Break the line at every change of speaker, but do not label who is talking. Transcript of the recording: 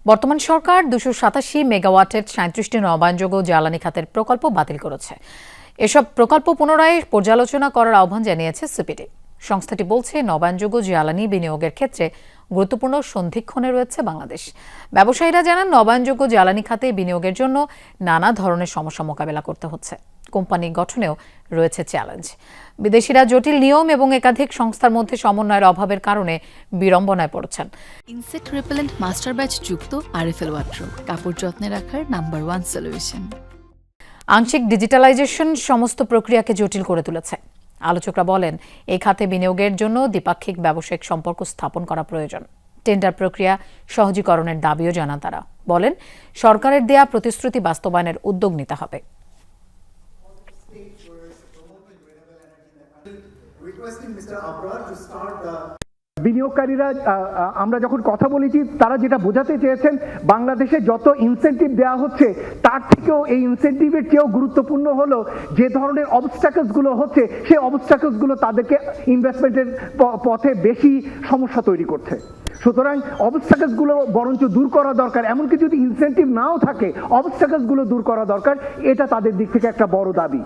বর্তমান সরকার 287 মেগাওয়াটের 37টি নবায়নযোগ্য জ্বালানি খাতের প্রকল্প বাতিল করেছে। এসব প্রকল্প পুনরায় পর্যালোচনা করার আহ্বান জানিয়েছে সিপিডি। সংস্থাটি বলছে, নবায়নযোগ্য জ্বালানি বিনিয়োগের ক্ষেত্রে গুরুত্বপূর্ণ সন্ধিক্ষণে রয়েছে বাংলাদেশ। ব্যবসায়ীরা জানান, নবায়নযোগ্য জ্বালানি খাতে বিনিয়োগের জন্য নানা ধরনের সমস্যা মোকাবেলা করতে হচ্ছে। কোম্পানি গঠনেও রয়েছে চ্যালেঞ্জ। বিদেশিরা জটিল নিয়ম এবং একাধিক সংস্থার মধ্যে সমন্বয়ের অভাবের কারণে বিড়ম্বনায় পড়ছেন।
ইনসেক্ট রিপেলেন্ট মাস্টার ব্যাচ যুক্ত আরএফএল ওয়াট্রো, কাপড় যত্নে রাখার নাম্বার 1 সলিউশন।
আংশিক ডিজিটালাইজেশন সমস্ত প্রক্রিয়াকে জটিল করে তুলেছে। আলোচকরা বলেন, এই খাতে বিনিয়োগের জন্য দ্বিপাক্ষিক ব্যবসায়িক সম্পর্ক স্থাপন করা প্রয়োজন। টেন্ডার প্রক্রিয়া সহজীকরণের দাবিও জানান তারা। বলেন, সরকারের দেয়া প্রতিশ্রুতি বাস্তবায়নের উদ্যোগ নিতে হবে।
বিনিয়োগকারীরা, আমরা যখন কথা বলেছি, তারা যেটা বোঝাতে চেয়েছেন, বাংলাদেশে যত ইনসেন্টিভ দেওয়া হচ্ছে তার থেকেও এই ইনসেন্টিভের চেয়েও গুরুত্বপূর্ণ হলো যে ধরনের অবস্ট্যাকলসগুলো হচ্ছে, সেই অবস্ট্যাকলসগুলো তাদেরকে ইনভেস্টমেন্টের পথে বেশি সমস্যা তৈরি করছে। সুতরাং অবস্ট্যাকলসগুলো বরঞ্চ দূর করা দরকার। এমনকি যদি ইনসেন্টিভ নাও থাকে, অবস্ট্যাকলসগুলো দূর করা দরকার। এটা তাদের দিক থেকে একটা বড় দাবি।